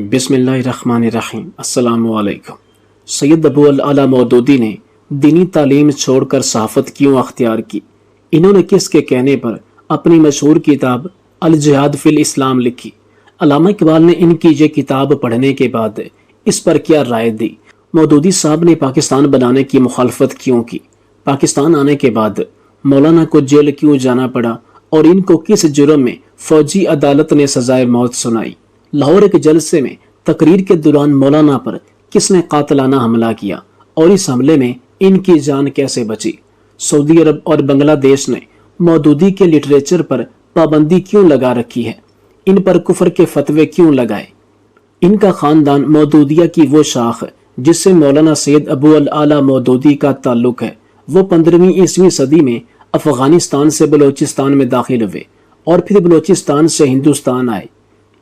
بسم اللہ الرحمن الرحیم۔ السلام علیکم۔ سید ابو العلا مودودی نے دینی تعلیم چھوڑ کر صحافت کیوں اختیار کی؟ انہوں نے کس کے کہنے پر اپنی مشہور کتاب الجہاد فی الاسلام لکھی؟ علامہ اقبال نے ان کی یہ کتاب پڑھنے کے بعد اس پر کیا رائے دی؟ مودودی صاحب نے پاکستان بنانے کی مخالفت کیوں کی؟ پاکستان آنے کے بعد مولانا کو جیل کیوں جانا پڑا اور ان کو کس جرم میں فوجی عدالت نے سزائے موت سنائی؟ لاہور ایک جلسے میں تقریر کے دوران مولانا پر کس نے قاتلانہ حملہ کیا اور اس حملے میں ان کی جان کیسے بچی؟ سعودی عرب اور بنگلہ دیش نے مودودی کے لٹریچر پر پابندی کیوں لگا رکھی ہے؟ ان پر کفر کے فتوے کیوں لگائے؟ ان کا خاندان مودودیہ کی وہ شاخ جس سے مولانا سید ابو العلا مودودی کا تعلق ہے، وہ 15ویں عیسوی صدی میں افغانستان سے بلوچستان میں داخل ہوئے اور پھر بلوچستان سے ہندوستان آئے۔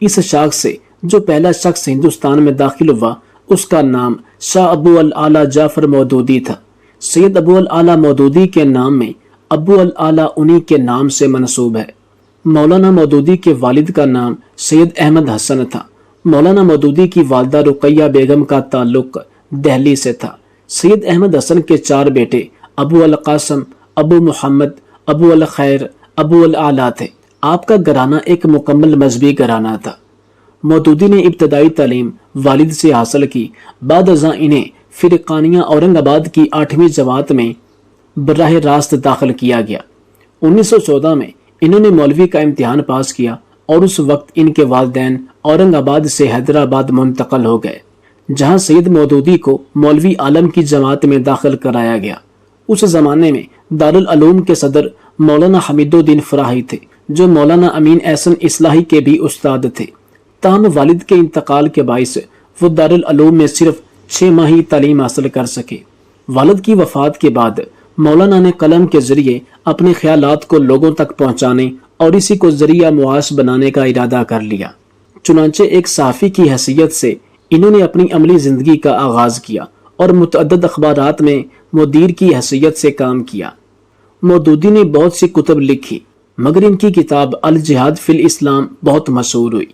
اس شاخ سے جو پہلا شخص ہندوستان میں داخل ہوا اس کا نام شاہ ابو العلا جعفر مودودی تھا۔ سید ابو العلا مودودی کے نام میں ابو العلا انہی کے نام سے منسوب ہے۔ مولانا مودودی کے والد کا نام سید احمد حسن تھا۔ مولانا مودودی کی والدہ رقیہ بیگم کا تعلق دہلی سے تھا۔ سید احمد حسن کے 4 بیٹے ابو القاسم، ابو محمد، ابو الخیر، ابو العلا تھے۔ آپ کا گھرانہ ایک مکمل مذہبی گھرانہ تھا۔ مودودی نے ابتدائی تعلیم والد سے حاصل کی، بعد ازاں انہیں فرقانیہ اورنگ آباد کی 8ویں جماعت میں براہ راست داخل کیا گیا۔ 1914 میں انہوں نے مولوی کا امتحان پاس کیا اور اس وقت ان کے والدین اورنگ آباد سے حیدرآباد منتقل ہو گئے، جہاں سید مودودی کو مولوی عالم کی جماعت میں داخل کرایا گیا۔ اس زمانے میں دارالعلوم کے صدر مولانا حمید الدین فراہی تھے، جو مولانا امین احسن اصلاحی کے بھی استاد تھے۔ تاہم والد کے انتقال کے باعث وہ دارالعلوم میں صرف 6 ماہ ہی تعلیم حاصل کر سکے۔ والد کی وفات کے بعد مولانا نے قلم کے ذریعے اپنے خیالات کو لوگوں تک پہنچانے اور اسی کو ذریعہ معاش بنانے کا ارادہ کر لیا۔ چنانچہ ایک صحافی کی حیثیت سے انہوں نے اپنی عملی زندگی کا آغاز کیا اور متعدد اخبارات میں مدیر کی حیثیت سے کام کیا۔ مودودی نے بہت سی کتب لکھی، مگر ان کی کتاب الجہاد فی الاسلام بہت مشہور ہوئی۔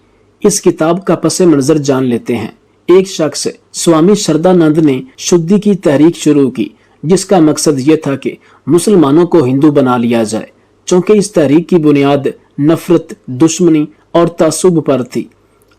اس کتاب کا پس منظر جان لیتے ہیں۔ ایک شخص سوامی شردانند نے شدی کی تحریک شروع کی، جس کا مقصد یہ تھا کہ مسلمانوں کو ہندو بنا لیا جائے، چونکہ اس تحریک کی بنیاد نفرت، دشمنی اور تعصب پر تھی،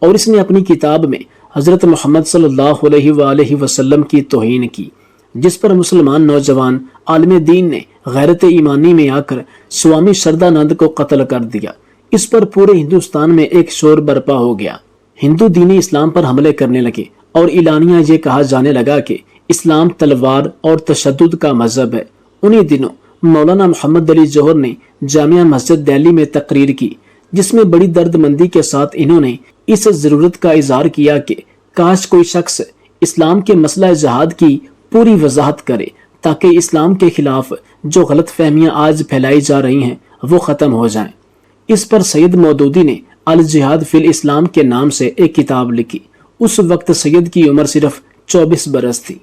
اور اس نے اپنی کتاب میں حضرت محمد صلی اللہ علیہ وآلہ وسلم کی توہین کی، جس پر مسلمان نوجوان عالم دین نے غیرت ایمانی میں آ کر سوامی شردانند کو قتل کر دیا۔ اس پر پورے ہندوستان میں ایک شور برپا ہو گیا۔ ہندو دین اسلام پر حملے کرنے لگے اور اعلانیہ یہ کہا جانے لگا کہ اسلام تلوار اور تشدد کا مذہب ہے۔ انہی دنوں مولانا محمد علی جوہر نے جامعہ مسجد دہلی میں تقریر کی، جس میں بڑی درد مندی کے ساتھ انہوں نے اس ضرورت کا اظہار کیا کہ کاش کوئی شخص اسلام کے مسئلہ جہاد کی پوری وضاحت کرے، تاکہ اسلام کے خلاف جو غلط فہمیاں آج پھیلائی جا رہی ہیں وہ ختم ہو جائیں۔ اس پر سید مودودی نے الجہاد فی الاسلام کے نام سے ایک کتاب لکھی۔ اس وقت سید کی عمر صرف 24 برس تھی۔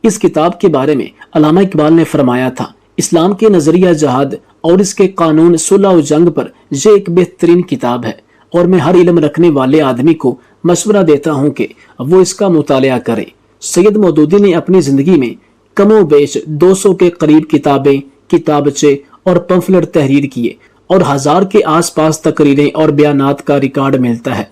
اس کتاب کے بارے میں علامہ اقبال نے فرمایا تھا، اسلام کے نظریہ جہاد اور اس کے قانون صلح و جنگ پر یہ ایک بہترین کتاب ہے، اور میں ہر علم رکھنے والے آدمی کو مشورہ دیتا ہوں کہ وہ اس کا مطالعہ کرے۔ سید مودودی نے اپنی زندگی میں کم و بیش 200 کے قریب کتابیں، کتابچے اور پمفلٹ تحریر کیے، اور 1000 کے آس پاس تقریریں اور بیانات کا ریکارڈ ملتا ہے۔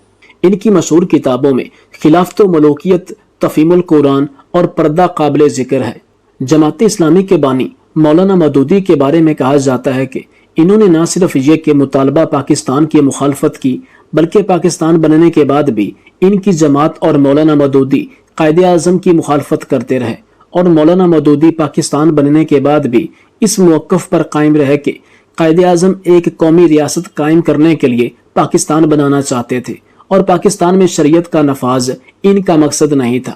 ان کی مشہور کتابوں میں خلافت و ملوکیت، تفہیم القرآن اور پردہ قابل ذکر ہے۔ جماعت اسلامی کے بانی مولانا مودودی کے بارے میں کہا جاتا ہے کہ انہوں نے نہ صرف یہ کہ مطالبہ پاکستان کی مخالفت کی، بلکہ پاکستان بننے کے بعد بھی ان کی جماعت اور مولانا مودودی قائد اعظم کی مخالفت کرتے رہے، اور مولانا مودودی پاکستان بننے کے بعد بھی اس موقف پر قائم رہے کہ قائد اعظم ایک قومی ریاست قائم کرنے کے لیے پاکستان بنانا چاہتے تھے، اور پاکستان میں شریعت کا نفاذ ان کا مقصد نہیں تھا۔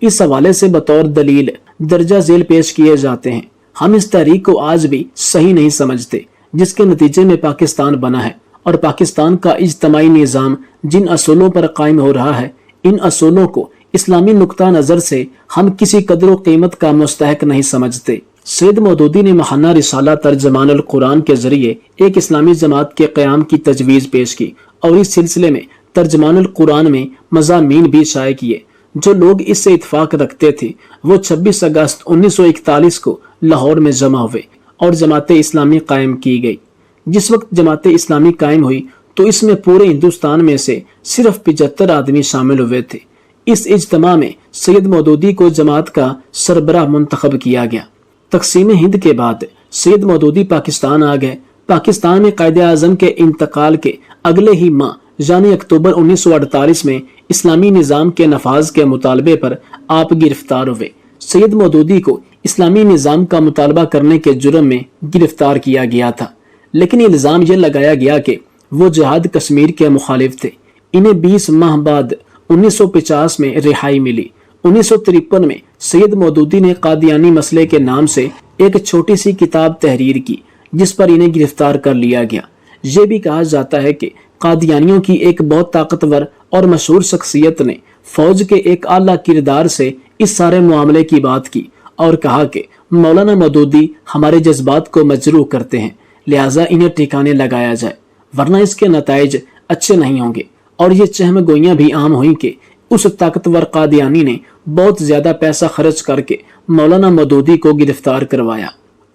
اس حوالے سے بطور دلیل درجہ ذیل پیش کیے جاتے ہیں۔ ہم اس تحریک کو آج بھی صحیح نہیں سمجھتے، جس کے نتیجے میں پاکستان بنا ہے، اور پاکستان کا اجتماعی نظام جن اصولوں پر قائم ہو رہا ہے، ان اصولوں کو اسلامی نقطہ نظر سے ہم کسی قدر و قیمت کا مستحق نہیں سمجھتے۔ سید مودودی نے ماہانہ رسالہ ترجمان القرآن کے ذریعے ایک اسلامی جماعت کے قیام کی تجویز پیش کی، اور اس سلسلے میں ترجمان القرآن میں مضامین بھی شائع کیے۔ جو لوگ اس سے اتفاق رکھتے تھے وہ 26 اگست 1941 کو لاہور میں جمع ہوئے اور جماعت اسلامی قائم کی گئی۔ جس وقت جماعت اسلامی قائم ہوئی تو اس میں پورے ہندوستان میں سے صرف 75 آدمی شامل ہوئے تھے۔ اس اجتماع میں سید مودودی کو جماعت کا سربراہ منتخب کیا گیا۔ تقسیم ہند کے بعد سید مودودی پاکستان آ گئے۔ پاکستان میں قائد اعظم کے انتقال کے اگلے ہی ماہ یعنی اکتوبر 1948 میں اسلامی نظام کے نفاذ کے مطالبے پر آپ گرفتار ہوئے۔ سید مودودی کو اسلامی نظام کا مطالبہ کرنے کے جرم میں گرفتار کیا گیا تھا، لیکن الزام یہ لگایا گیا کہ وہ جہاد کشمیر کے مخالف تھے۔ انہیں 20 ماہ بعد 1950 میں رہائی ملی۔ 1953 میں سید مودودی نے قادیانی مسئلے کے نام سے ایک چھوٹی سی کتاب تحریر کی جس پر انہیں گرفتار کر لیا گیا۔ یہ بھی کہا جاتا ہے کہ قادیانیوں کی ایک بہت طاقتور اور مشہور شخصیت نے فوج کے ایک اعلیٰ کردار سے اس سارے معاملے کی بات کی اور کہا کہ مولانا مودودی ہمارے جذبات کو مجروح کرتے ہیں، لہٰذا انہیں ٹھکانے لگایا جائے ورنہ اس کے نتائج اچھے نہیں ہوں گے۔ اور یہ چہم گوئیاں بھی عام ہوئیں کہ اس طاقتور قادیانی نے بہت زیادہ پیسہ خرچ کر کے مولانا مودودی کو گرفتار کروایا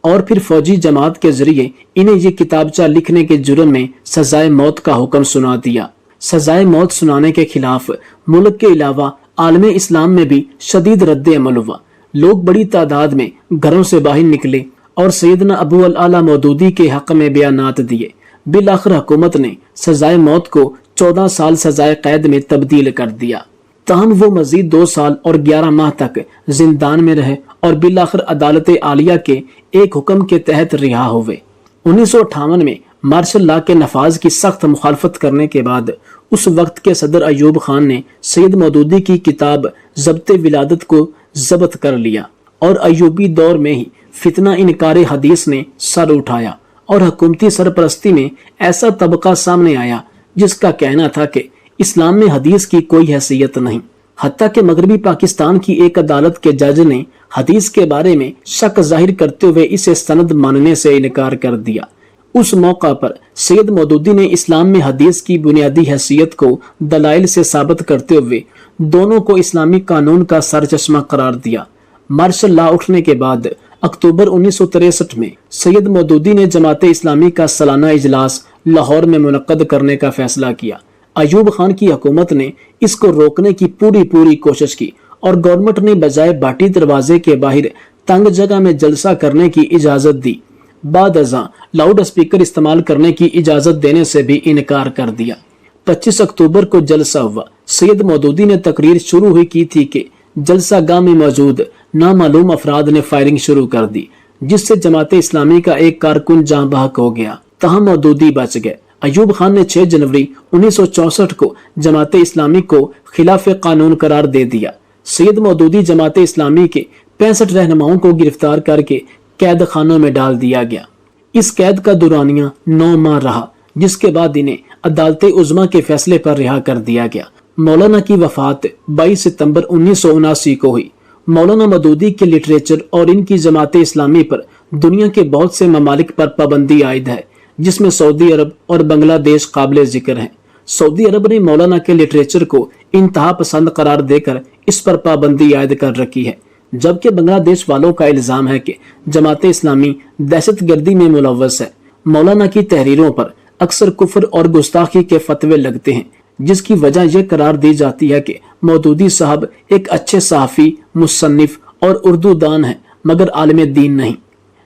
اور پھر فوجی جماعت کے ذریعے انہیں یہ کتابچہ لکھنے کے جرم میں سزائے موت کا حکم سنا دیا۔ سزائے موت سنانے کے خلاف ملک کے علاوہ عالم اسلام میں بھی شدید رد عمل ہوا۔ لوگ بڑی تعداد میں گھروں سے باہر نکلے اور سیدنا ابو الاعلی مودودی کے حق میں بیانات دیے۔ بالآخر حکومت نے سزائے موت کو 14 سال سزائے قید میں تبدیل کر دیا۔ تاہم وہ مزید 2 سال اور 11 ماہ تک زندان میں رہے اور بالآخر عدالت عالیہ کے ایک حکم کے تحت رہا ہوئے۔ 1958 میں مارشل لا کے نفاذ کی سخت مخالفت کرنے کے بعد اس وقت کے صدر ایوب خان نے سید مودودی کی کتاب ضبط ولادت کو ضبط کر لیا اور ایوبی دور میں ہی فتنہ انکار حدیث نے سر اٹھایا اور حکومتی سرپرستی میں ایسا طبقہ سامنے آیا جس کا کہنا تھا کہ اسلام میں حدیث کی کوئی حیثیت نہیں۔ حتیٰ کہ مغربی پاکستان کی ایک عدالت کے جج نے حدیث کے بارے میں شک ظاہر کرتے ہوئے اسے سند ماننے سے انکار کر دیا۔ اس موقع پر سید مودودی نے اسلام میں حدیث کی بنیادی حیثیت کو دلائل سے ثابت کرتے ہوئے دونوں کو اسلامی قانون کا سرچشمہ قرار دیا۔ مارشل لا اٹھنے کے بعد اکتوبر 1963 میں سید مودودی نے جماعت اسلامی کا سالانہ اجلاس لاہور میں منعقد کرنے کا فیصلہ کیا۔ ایوب خان کی حکومت نے اس کو روکنے کی پوری کوشش کی اور گورنمنٹ نے بجائے باٹی دروازے کے باہر تنگ جگہ میں جلسہ کرنے کی اجازت دی، بعد ازاں لاؤڈ اسپیکر استعمال کرنے کی اجازت دینے سے بھی انکار کر دیا۔ 25 اکتوبر کو جلسہ ہوا۔ سید مودودی نے تقریر شروع ہوئی کی تھی کہ جلسہ گاہ میں موجود نامعلوم افراد نے فائرنگ شروع کر دی جس سے جماعت اسلامی کا ایک کارکن جاں بحق ہو گیا، تاہم مودودی بچ گئے۔ ایوب خان نے 6 جنوری 1964 کو جماعت اسلامی کو خلاف قانون قرار دے دیا۔ سید مودودی جماعت اسلامی کے 65 رہنماؤں کو گرفتار کر کے قید خانوں میں ڈال دیا گیا۔ اس قید کا دورانیہ 9 ماہ رہا جس کے بعد انہیں عدالت عظمیٰ کے فیصلے پر رہا کر دیا گیا۔ مولانا کی وفات 22 ستمبر 1979 کو ہوئی۔ مولانا مودودی کے لٹریچر اور ان کی جماعت اسلامی پر دنیا کے بہت سے ممالک پر پابندی عائد ہے جس میں سعودی عرب اور بنگلہ دیش قابل ذکر ہیں۔ سعودی عرب نے مولانا کے لٹریچر کو انتہا پسند قرار دے کر اس پر پابندی عائد کر رکھی ہے، جبکہ بنگلہ دیش والوں کا الزام ہے کہ جماعت اسلامی دہشت گردی میں ملوث ہے۔ مولانا کی تحریروں پر اکثر کفر اور گستاخی کے فتوے لگتے ہیں جس کی وجہ یہ قرار دی جاتی ہے کہ مودودی صاحب ایک اچھے صحافی، مصنف اور اردو دان ہیں مگر عالم دین نہیں۔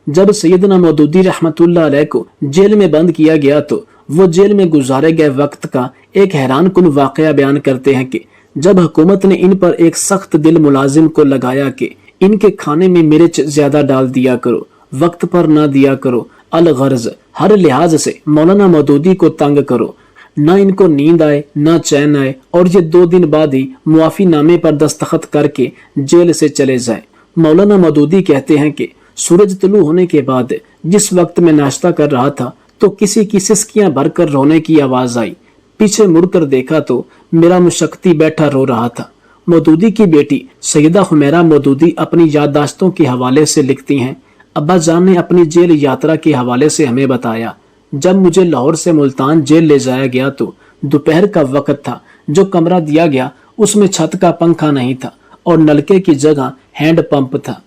جب سیدنا مودودی رحمت اللہ علیہ کو جیل میں بند کیا گیا تو وہ جیل میں گزارے گئے وقت کا ایک حیران کن واقعہ بیان کرتے ہیں کہ جب حکومت نے ان پر ایک سخت دل ملازم کو لگایا کہ ان کے کھانے میں مرچ زیادہ ڈال دیا کرو، وقت پر نہ دیا کرو، الغرض ہر لحاظ سے مولانا مودودی کو تنگ کرو، نہ ان کو نیند آئے نہ چین آئے، اور یہ 2 دن بعد ہی معافی نامے پر دستخط کر کے جیل سے چلے جائیں۔ مولانا مودودی کہتے ہیں کہ سورج طلوع ہونے کے بعد جس وقت میں ناشتہ کر رہا تھا تو کسی کی سسکیاں بھر کر رونے کی آواز آئی، پیچھے مڑ کر دیکھا تو میرا مشکتی بیٹھا رو رہا تھا۔ مودودی کی بیٹی سیدہ حمیرہ مودودی اپنی یادداشتوں کے حوالے سے لکھتی ہیں، ابا جان نے اپنی جیل یاترا کے حوالے سے ہمیں بتایا، جب مجھے لاہور سے ملتان جیل لے جایا گیا تو दोपहर का वक्त था। जो कमरा दिया गया उसमें छत का पंखा नहीं था और नलके की जगह हैंड पंप था।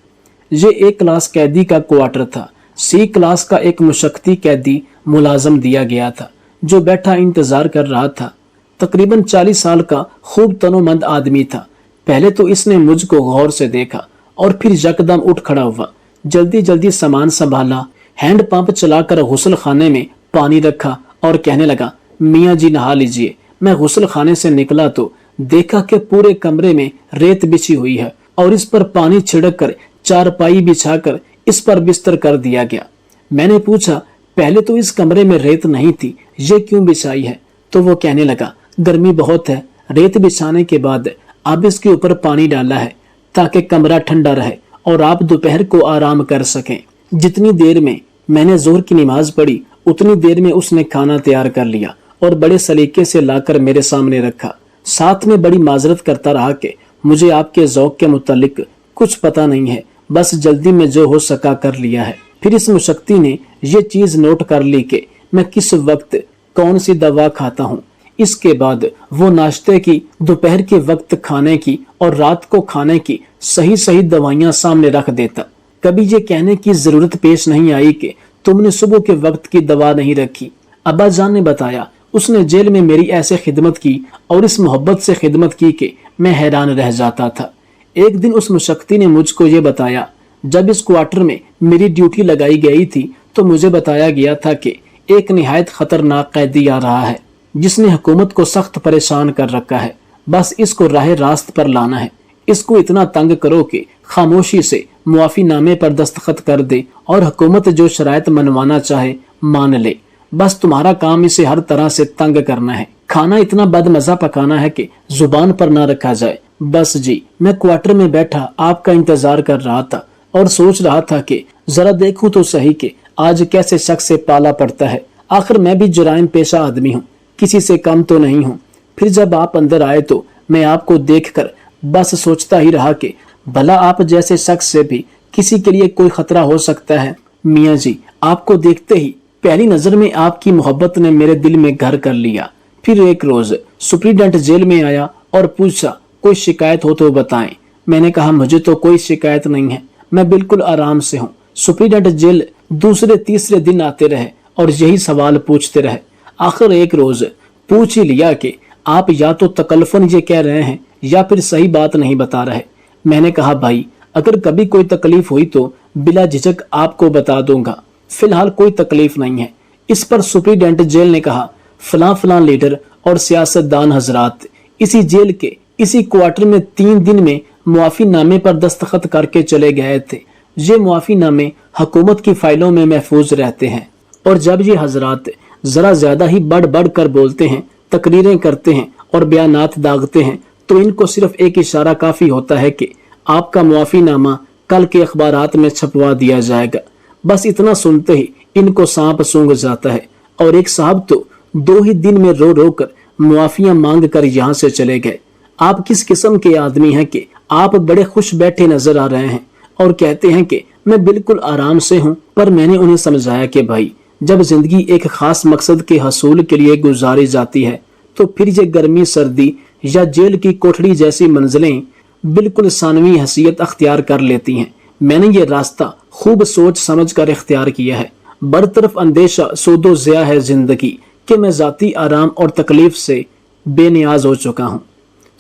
ये ए क्लास कैदी का क्वार्टर था। सी क्लास का एक मुशक्कती कैदी मुलाजम दिया गया था जो बैठा इंतजार कर रहा था। तकरीबन 40 साल का खूब तनोमंद आदमी था। पहले तो इसने मुझको गौर से देखा और फिर यकदम उठ खड़ा हुआ। जल्दी जल्दी सामान संभाला, हैंड पंप चलाकर गुस्ल खाने में पानी रखा और कहने लगा, मियाँ जी नहा लीजिए। मैं गुस्ल खाने से निकला तो देखा कि पूरे कमरे में रेत बिछी हुई है और इस पर पानी छिड़क कर चारपाई बिछाकर इस पर बिस्तर कर दिया गया। मैंने पूछा, पहले तो इस कमरे में रेत नहीं थी, ये क्यों बिछाई है? तो वो कहने लगा, गर्मी बहुत है, रेत बिछाने के बाद अब इसके ऊपर पानी डाला है ताकि कमरा ठंडा रहे और आप दोपहर को आराम कर सकें। जितनी देर में मैंने जोहर की नमाज पढ़ी उतनी देर में उसने खाना तैयार कर लिया और बड़े सलीके से लाकर मेरे सामने रखा। साथ में बड़ी माजरत करता रहा कि मुझे आपके ज़ौक़ के मुतालिक कुछ पता नहीं है, बस जल्दी में जो हो सका कर लिया है। फिर इस मुशक्कती ने ये चीज नोट कर ली कि मैं किस वक्त कौन सी दवा खाता हूँ। इसके बाद वो नाश्ते की, दोपहर के वक्त खाने की और रात को खाने की सही सही दवाइयाँ सामने रख देता। कभी ये कहने की जरूरत पेश नहीं आई कि तुमने सुबह के वक्त की दवा नहीं रखी। अब्बा जान ने बताया, उसने जेल में मेरी ऐसे खिदमत की और इस मोहब्बत से खिदमत की कि मैं हैरान रह जाता था। एक दिन उस मुशक्कती ने मुझको ये बताया, जब इस क्वार्टर में मेरी ड्यूटी लगाई गई थी तो मुझे बताया गया था कि एक निहायत खतरनाक कैदी आ रहा है जिसने हुकूमत को सख्त परेशान कर रखा है। बस इसको राह रास्त पर लाना है। इसको इतना तंग करो कि खामोशी से मुआफी नामे पर दस्तखत कर दे और हुकूमत जो शराइत मनवाना चाहे मान ले। बस तुम्हारा काम इसे हर तरह से तंग करना है। खाना इतना बदमजा पकाना है कि जुबान पर ना रखा जाए। बस जी, मैं क्वार्टर में बैठा आपका इंतजार कर रहा था और सोच रहा था कि जरा देखूं तो सही कि आज कैसे शख्स से पाला पड़ता है। आखिर मैं भी जुराइम पेशा आदमी हूँ, किसी से कम तो नहीं हूँ। फिर जब आप अंदर आए तो मैं आपको देखकर बस सोचता ही रहा कि भला आप जैसे शख्स से भी किसी के लिए कोई खतरा हो सकता है। मियाँ जी, आपको देखते ही पहली नजर में आपकी मोहब्बत ने मेरे दिल में घर कर लिया। फिर एक रोज सुप्रीडेंट जेल में आया और पूछा, कोई शिकायत हो तो बताएं। मैंने कहा, मुझे तो कोई शिकायत नहीं है, मैं बिल्कुल आराम से हूँ। सुप्रीडेंट जेल दूसरे तीसरे दिन आते रहे और यही सवाल पूछते रहे। आखिर एक रोज पूछ ही लिया कि आप या तो तकल्लुफ़न ये कह रहे हैं या फिर सही बात नहीं बता रहे। मैंने कहा, भाई अगर कभी कोई तकलीफ हुई तो बिला झिझक आपको बता दूंगा, फिलहाल कोई तकलीफ नहीं है। इस पर सुप्रीडेंट जेल ने कहा, फलां फलां लीडर और सियासतदान हजरात इसी जेल के इसी क्वार्टर में 3 दिन में मुआफी नामे पर दस्तखत करके चले गए थे। ये मुआफी नामे हुकूमत की फाइलों में महफूज रहते हैं और जब ये हजरात जरा ज्यादा ही बढ़ बढ़ कर बोलते हैं, तकरीरें करते हैं और बयानात दागते हैं तो इनको सिर्फ एक इशारा काफी होता है कि आपका मुआफी नामा कल के अखबारात में छपवा दिया जाएगा। बस इतना सुनते ही इनको सांप सूंघ जाता है और एक साहब तो 2 ही दिन में रो रो कर मुआफियां मांग कर यहाँ से चले गए। आप किस किस्म के आदमी हैं कि आप बड़े खुश बैठे नजर आ रहे हैं और कहते हैं कि मैं बिल्कुल आराम से हूँ। पर मैंने उन्हें समझाया कि भाई, जब जिंदगी एक खास मकसद के हसूल के लिए गुजारी जाती है तो फिर ये गर्मी सर्दी या जेल की कोठड़ी जैसी मंजिलें बिल्कुल सानवी हैसियत अख्तियार कर लेती हैं। मैंने ये रास्ता खूब सोच समझ कर इख्तियार किया है। बरतरफ अंदेशा सोदो ज़िया है जिंदगी कि मैं जाती आराम और तकलीफ से बेनियाज हो चुका हूँ।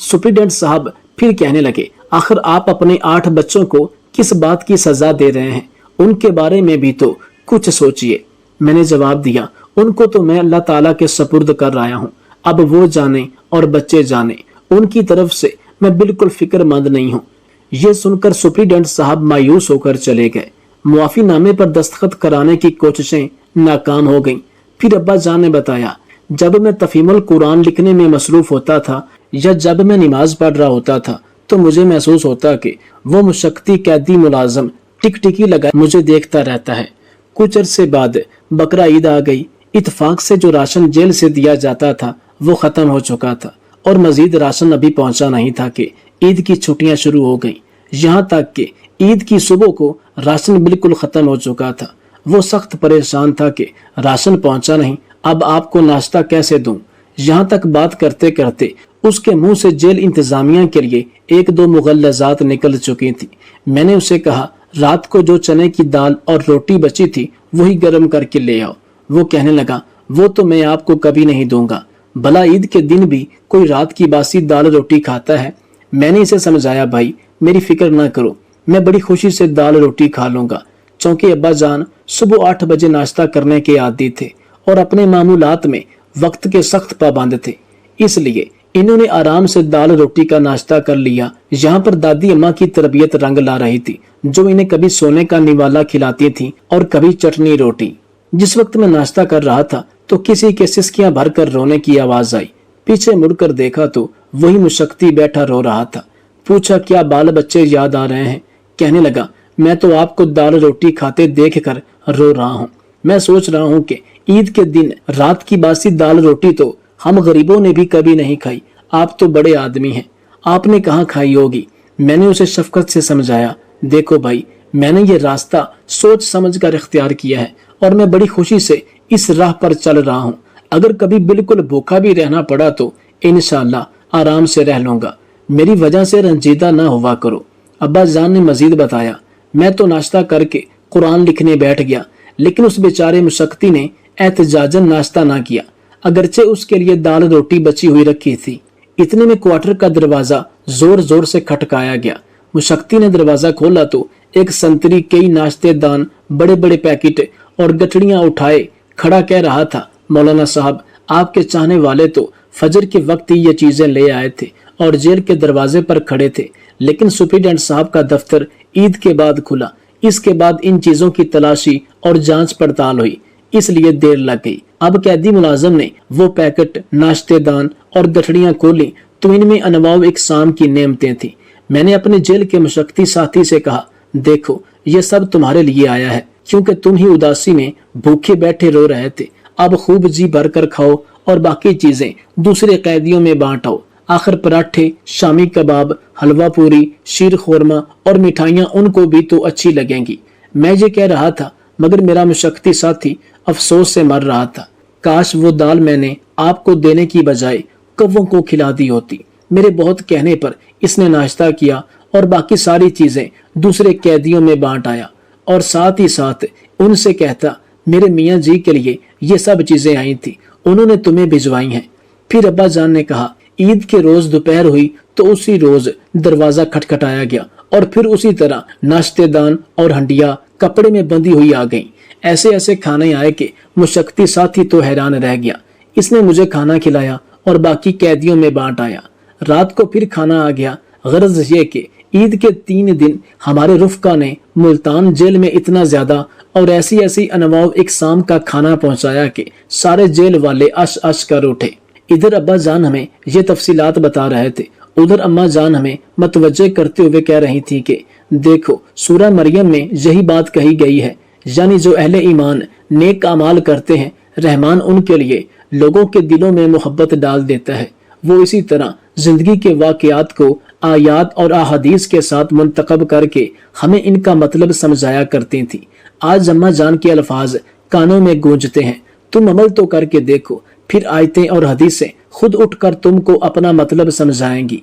सुप्रीडेंट साहब फिर कहने लगे, आखिर आप अपने 8 बच्चों को किस बात की सजा दे रहे हैं, उनके बारे में भी तो कुछ सोचिए। मैंने जवाब दिया, उनको तो मैं अल्लाह ताला के सपुर्द कर आया हूँ, अब वो जाने और बच्चे जाने, उनकी तरफ से मैं बिल्कुल फिक्रमंद नहीं हूँ। ये सुनकर सुप्रीडेंट साहब मायूस होकर चले गए। मुआफी नामे पर दस्तखत कराने की कोशिशें नाकाम हो गईं। फिर अब्बा जान ने बताया, जब मैं तफहीमुल कुरान लिखने में मसरूफ होता था या जब मैं नमाज पढ़ रहा होता था तो मुझे महसूस होता कि वो मुशक्कती कैदी मुलाजम टिकटिकी लगाए मुझे देखता रहता है। कुछ अरसे बाद बकरा ईद आ गई। इत्तेफाक से जो राशन जेल से दिया जाता था वो खत्म हो चुका था और मजीद राशन अभी पहुंचा नहीं था कि ईद की छुट्टियां शुरू हो गईं। यहाँ तक कि ईद की सुबह को राशन बिल्कुल खत्म हो चुका था। वो सख्त परेशान था कि राशन पहुंचा नहीं, अब आपको नाश्ता कैसे दूं। यहाँ तक बात करते करते उसके मुंह से जेल इंतजामिया के लिए 1-2 मुगल्लजात निकल चुकी थी। मैंने उसे कहा, रात को जो चने की दाल और रोटी बची थी वही गर्म करके ले आओ। वो कहने लगा, वो तो मैं आपको कभी नहीं दूंगा, भला ईद के दिन भी कोई रात की बासी दाल रोटी खाता है। मैंने इसे समझाया, भाई मेरी फिक्र ना करो, मैं बड़ी खुशी से दाल रोटी खा लूंगा। चूंकि अब्बा जान सुबह 8 बजे नाश्ता करने के आदी थे और अपने मामूलात में वक्त के सख्त पाबंद थे, इसलिए इन्होंने आराम से दाल रोटी का नाश्ता कर लिया। यहाँ पर दादी अम्मा की तरबियत रंग ला रही थी, जो इन्हें कभी सोने का निवाला खिलाती थी और कभी चटनी रोटी। जिस वक्त मैं नाश्ता कर रहा था तो किसी के सिसकियां भरकर रोने की आवाज आई। पीछे मुड़कर देखा तो वही मुशक्ति बैठा रो रहा था। पूछा, क्या बाल बच्चे याद आ रहे हैं? कहने लगा, मैं तो आपको दाल रोटी खाते देख कर रो रहा हूँ। मैं सोच रहा हूँ कि ईद के दिन रात की बासी दाल रोटी तो हम गरीबों ने भी कभी नहीं खाई। आप तो बड़े आदमी हैं, आपने कहाँ खाई होगी। मैंने उसे शफकत से समझाया, देखो भाई, मैंने ये रास्ता सोच समझ कर इख्तियार किया है और मैं बड़ी खुशी से इस राह पर चल रहा हूँ। अगर कभी बिल्कुल भूखा भी रहना पड़ा तो इंशाअल्लाह आराम से रह लूंगा। मेरी वजह से रंजीदा ना हुआ करो। अब्बा जान ने मजीद बताया, मैं तो नाश्ता करके कुरान लिखने बैठ गया, लेकिन उस बेचारे मुशक्ति ने एहतजाजन नाश्ता ना किया, अगरचे उसके लिए दाल रोटी बची हुई रखी थी। इतने में क्वार्टर का दरवाजा जोर जोर से खटकाया गया। मुशक्ति ने दरवाजा खोला तो एक संतरी, कई नाश्ते दान, बड़े बड़े पैकेट और गठड़ियां उठाए खड़ा कह रहा था, मौलाना साहब, आपके चाहने वाले तो फजर के वक्त ही ये चीजें ले आए थे और जेल के दरवाजे पर खड़े थे, लेकिन सुप्रीडेंट साहब का दफ्तर ईद के बाद खुला। इसके बाद इन चीजों की तलाशी और जांच पड़ताल हुई, इसलिए देर लग गई। अब कैदी मुलाजम ने वो पैकेट, नाश्तेदान और गठड़ियां खोली तो इनमें अनवाव इकसाम की नेमतें थी। मैंने अपने जेल के मुशक्ति साथी से कहा, देखो ये सब तुम्हारे लिए आया है, क्योंकि तुम ही उदासी में भूखे बैठे रो रहे थे। अब खूब जी भर कर खाओ और बाकी चीजें दूसरे कैदियों में बांटो। आखिर पराठे, शामी कबाब, हलवा पूरी, शीर खोरमा और मिठाइयाँ उनको भी तो अच्छी लगेंगी। मैं ये कह रहा था, मगर मेरा मुशक्ति साथी अफसोस से मर रहा था। काश वो दाल मैंने आपको देने की बजाय कौवों को खिला दी होती। मेरे बहुत कहने पर इसने नाश्ता किया और बाकी सारी चीजें दूसरे कैदियों में बांट आया और साथ ही साथ उनसे कहता, मेरे मियाँ जी के लिए ये सब चीजें आई थी, उन्होंने तुम्हें भिजवाई हैं। फिर अब्बा जान ने कहा, ईद के रोज दोपहर हुई तो उसी रोज दरवाजा खटखटाया गया और फिर उसी तरह नाश्तेदान और हंडिया कपड़े में बंधी हुई आ गई। ऐसे ऐसे खाने आए कि मुशक्ति साथी तो हैरान रह गया। इसने मुझे खाना खिलाया और बाकी कैदियों में बांट आया। रात को फिर खाना आ गया। गरज ये कि ईद के 3 दिन हमारे रुफका ने मुल्तान जेल में इतना ज्यादा और ऐसी ऐसी अनवाव इकसाम का खाना पहुंचाया कि सारे जेल वाले अश अश कर उठे। इधर अब्बा जान हमें ये तफसीलात बता रहे थे, उधर अम्मा जान हमें मतवज्जे करते हुए कह रही थी कि देखो, सूरह मरियम में यही बात कही गई है, यानी जो अहले ईमान नेक अमाल करते हैं, रहमान उनके लिए लोगों के दिलों में मोहब्बत डाल देता है। वो इसी तरह जिंदगी के वाकयात को आयात और अहादीस के साथ मुंतखब करके हमें इनका मतलब समझाया करती थी। आज अम्मा जान के अल्फाज कानों में गूंजते हैं, तुम अमल तो करके देखो, फिर आयतें और हदीसें खुद उठकर तुमको अपना मतलब समझाएंगी।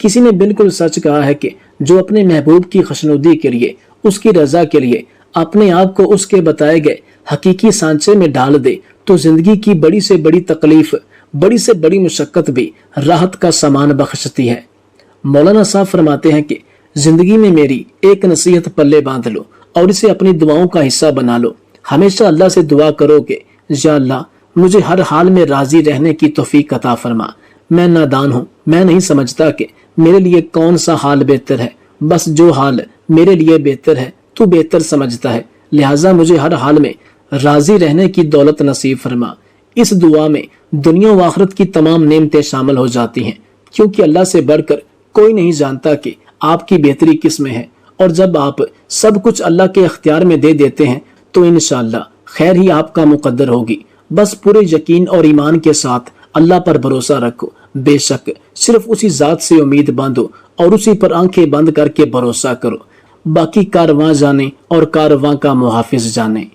किसी ने बिल्कुल सच कहा है कि जो अपने महबूब की खुशनुदी के लिए, उसकी रजा के लिए अपने आप को उसके बताए गए हकीकी सांचे में डाल दे तो जिंदगी की बड़ी से बड़ी तकलीफ, बड़ी से बड़ी मुशक्कत भी राहत का सामान बख्शती है। मौलाना साहब फरमाते हैं कि जिंदगी में मेरी एक नसीहत पल्ले बांध लो और इसे अपनी दुआओं का हिस्सा बना लो। हमेशा अल्लाह से दुआ करो कि या अल्लाह, मुझे हर हाल में राजी रहने की तौफीक अता फरमा। मैं नादान हूँ, मैं नहीं समझता कि मेरे लिए कौन सा हाल बेहतर है। बस जो हाल मेरे लिए बेहतर है तू बेहतर समझता है, लिहाजा मुझे हर हाल में राजी रहने की दौलत नसीब फरमा। इस दुआ में दुनिया व आखिरत की तमाम नेमतें शामिल हो जाती हैं, क्योंकि अल्लाह से बढ़कर कोई नहीं जानता कि आपकी बेहतरी किस में है। और जब आप सब कुछ अल्लाह के अख्तियार में दे देते हैं तो इंशाअल्लाह खैर ही आपका मुकद्दर होगी। बस पूरे यकीन और ईमान के साथ अल्लाह पर भरोसा रखो। बेशक सिर्फ उसी जात से उम्मीद बांधो और उसी पर आंखें बंद करके भरोसा करो। बाकी कारवां जाने और कारवां का मुहाफिज जाने।